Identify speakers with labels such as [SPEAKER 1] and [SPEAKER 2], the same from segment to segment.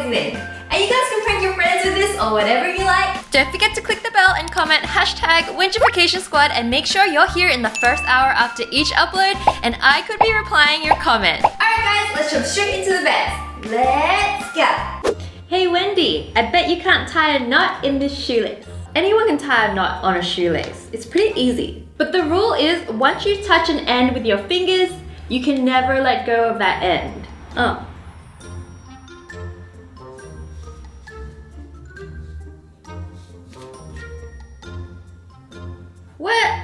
[SPEAKER 1] poisoning. And you guys can prank your friends with this or whatever you like.
[SPEAKER 2] Don't forget to click the bell and comment #Wengification and make sure you're here in the first hour after each upload and I could be replying your comment.
[SPEAKER 1] Alright guys, let's jump straight into the bed. Let's go.
[SPEAKER 2] Hey Wendy, I bet you can't tie a knot in this shoelace. Anyone can tie a knot on a shoelace. It's pretty easy. But the rule is once you touch an end with your fingers, you can never let go of that end. Oh. What?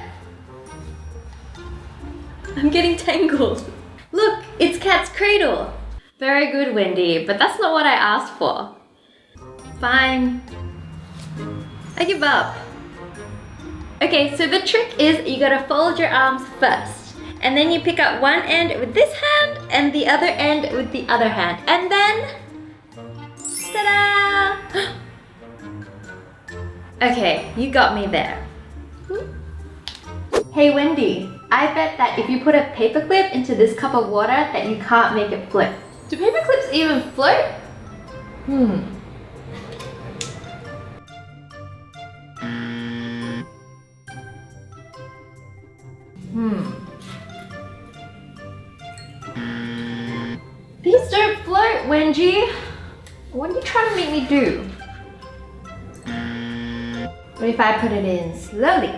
[SPEAKER 2] I'm getting tangled. Look, it's Cat's cradle. Very good, Wendy, but that's not what I asked for. Fine. I give up. Okay, so the trick is you gotta fold your arms first. And then you pick up one end with this hand and the other end with the other hand. And then... ta-da! Okay, you got me there. Hey Wendy, I bet that if you put a paperclip into this cup of water that you can't make it float. Do paperclips even float? These don't float, Wengie. What are you trying to make me do? What if I put it in slowly?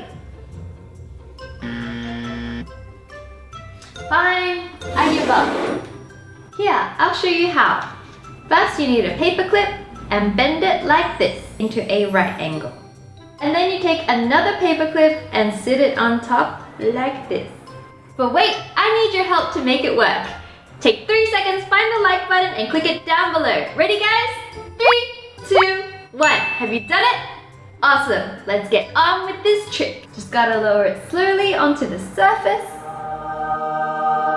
[SPEAKER 2] Fine, I give up. Here, I'll show you how. First you need a paperclip and bend it like this into a right angle. And then you take another paperclip and sit it on top like this. But wait, I need your help to make it work. Take 3 seconds, find the like button and click it down below. Ready guys? 3, 2, 1. Have you done it? Awesome, let's get on with this trick. Just gotta lower it slowly onto the surface.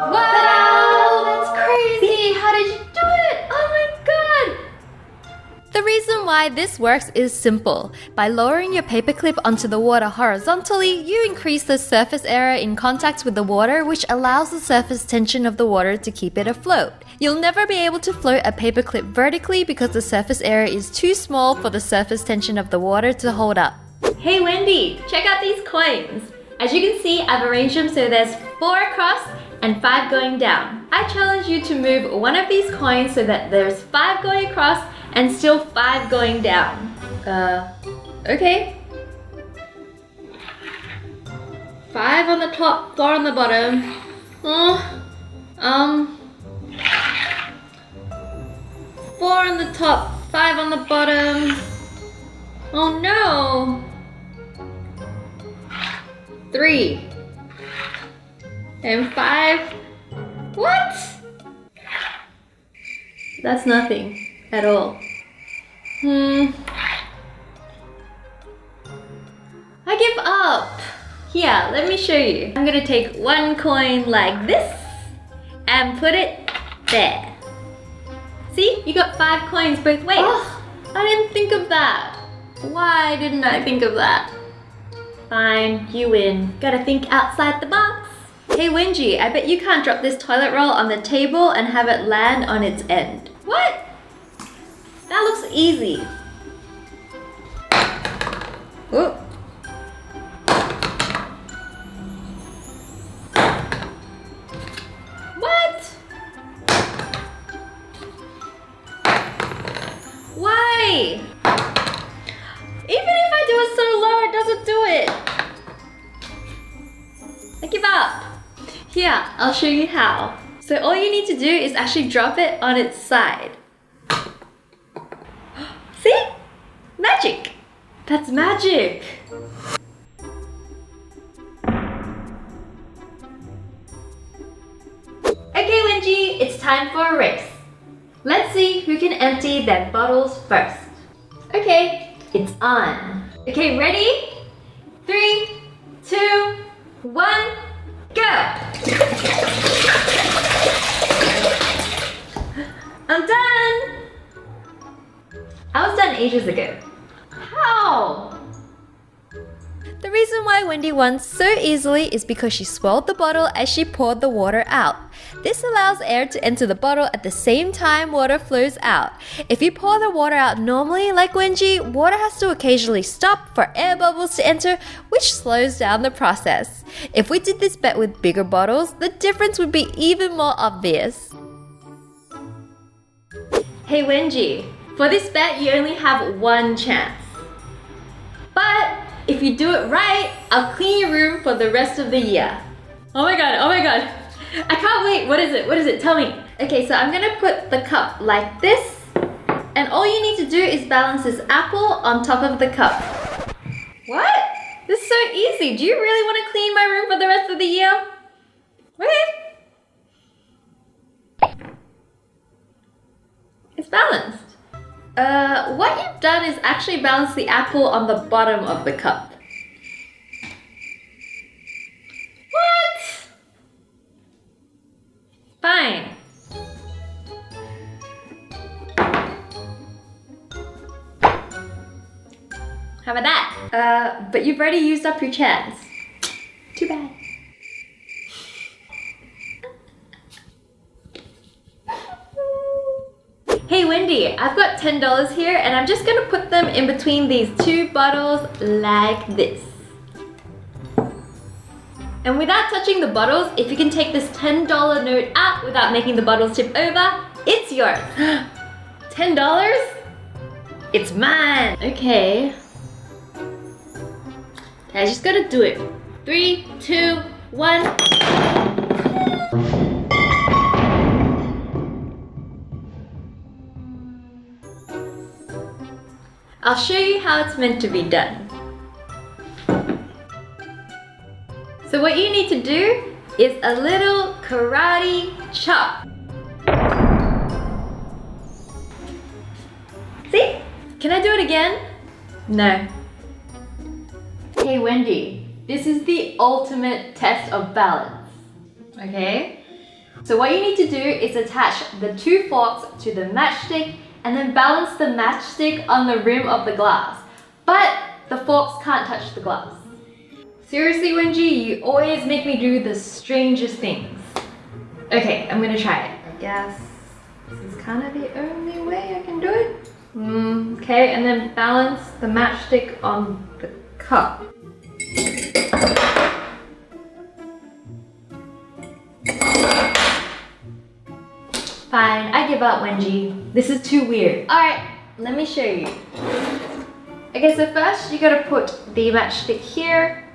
[SPEAKER 2] Wow, that's crazy! How did you do it? Oh my god! The reason why this works is simple. By lowering your paperclip onto the water horizontally, you increase the surface area in contact with the water, which allows the surface tension of the water to keep it afloat. You'll never be able to float a paperclip vertically because the surface area is too small for the surface tension of the water to hold up. Hey Wendy, check out these coins! As you can see, I've arranged them so there's 4 across and 5 going down. I challenge you to move one of these coins so that there's 5 going across and still 5 going down. Okay. 5 on the top, 4 on the bottom. 4 on the top, 5 on the bottom. Oh no! 3 and 5. What? That's nothing at all. I give up. Here, let me show you. I'm gonna take one coin like this and put it there. See, you got 5 coins both ways. Oh, I didn't think of that. Why didn't I think of that? Fine, you win. Gotta think outside the box. Hey Wengie, I bet you can't drop this toilet roll on the table and have it land on its end. What? That looks easy. Ooh. What? Why? Even if I do it so low, it doesn't do it. I give up. Here, I'll show you how. So all you need to do is actually drop it on its side. See? Magic! That's magic! Okay Wengie, it's time for a race. Let's see who can empty their bottles first. Okay, it's on. Okay, ready? 3, 2, 1, go! I'm done! I was done ages ago. How? The reason why Wendy won so easily is because she swirled the bottle as she poured the water out. This allows air to enter the bottle at the same time water flows out. If you pour the water out normally like Wengie, water has to occasionally stop for air bubbles to enter, which slows down the process. If we did this bet with bigger bottles, the difference would be even more obvious. Hey Wengie, for this bet you only have one chance. But if you do it right, I'll clean your room for the rest of the year. Oh my god, oh my god. I can't wait. What is it? What is it? Tell me. Okay, so I'm gonna put the cup like this. And all you need to do is balance this apple on top of the cup. What? This is so easy. Do you really want to clean my room for the rest of the year? Okay. It's balanced. What you've done is actually balance the apple on the bottom of the cup. What? Fine. How about that? But you've already used up your chance. Too bad. Hey Wendy, I've got $10 here and I'm just gonna put them in between these two bottles like this. And without touching the bottles, if you can take this $10 note out without making the bottles tip over, it's yours. $10? It's mine. Okay. I just gotta do it. 3, 2, 1. I'll show you how it's meant to be done. So what you need to do is a little karate chop. See? Can I do it again? No. Hey Wendy, this is the ultimate test of balance. Okay? So what you need to do is attach the two forks to the matchstick and then balance the matchstick on the rim of the glass. But the forks can't touch the glass. Seriously, Wengie, you always make me do the strangest things. Okay, I'm gonna try it. I guess this is kind of the only way I can do it. Okay, and then balance the matchstick on the cup. Fine, I give up, Wengie. This is too weird. Alright, let me show you. Okay, so first you gotta put the matchstick here,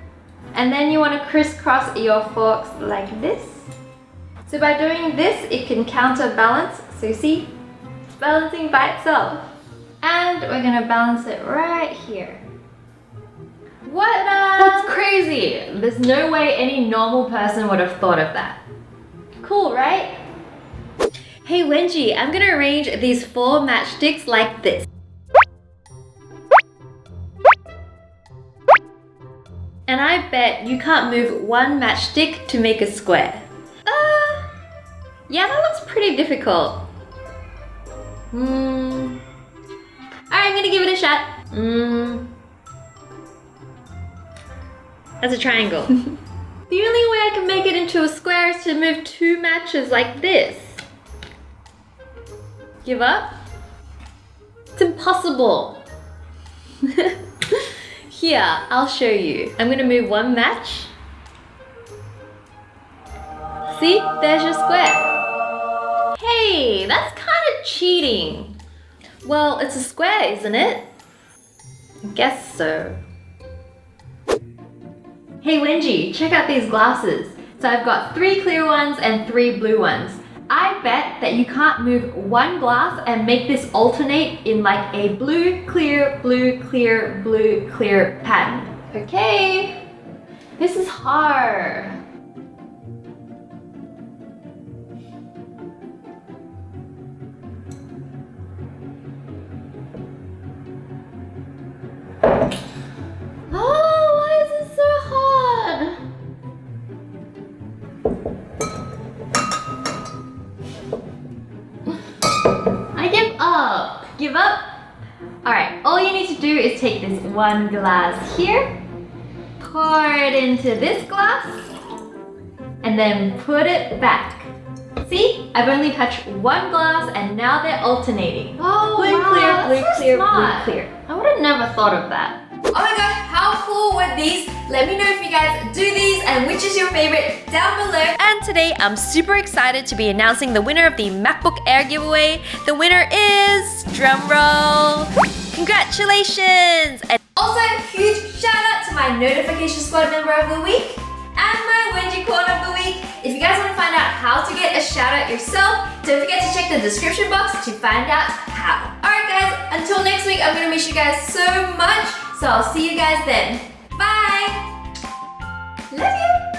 [SPEAKER 2] and then you want to crisscross your forks like this. So by doing this, it can counterbalance. So you see, it's balancing by itself. And we're gonna balance it right here. What? That's crazy. There's no way any normal person would have thought of that. Cool, right? Hey Wengie, I'm gonna arrange these 4 matchsticks like this. And I bet you can't move one matchstick to make a square. Yeah, that looks pretty difficult. Alright, I'm gonna give it a shot. That's a triangle. The only way I can make it into a square is to move 2 matches like this. Give up? It's impossible. Here, I'll show you. I'm gonna move 1 match. See, there's your square. Hey, that's kind of cheating. Well, it's a square, isn't it? I guess so. Hey Wengie, check out these glasses. So I've got 3 clear ones and 3 blue ones. I bet that you can't move 1 glass and make this alternate in like a blue, clear, blue, clear, blue, clear pattern. Okay, this is hard. Oh, why is this so hard? I give up. Give up? Alright, all you need to do is take this 1 glass here pour it into this glass and then put it back. See? I've only touched one glass and now they're alternating. Oh, blue, wow, clear, blue, clear, blue, clear. I would have never thought of that.
[SPEAKER 1] Oh my gosh, how cool were these? Let me know if you guys do these and which is your favorite down below.
[SPEAKER 2] And today I'm super excited to be announcing the winner of the MacBook Air giveaway. The winner is, drumroll, congratulations! And
[SPEAKER 1] also, huge shout out to my Notification Squad member of the week and my Wengie Corner of the week. If you guys want to find out how to get a shout out yourself, don't forget to check the description box to find out how. Alright guys, until next week, I'm going to miss you guys so much. So I'll see you guys then.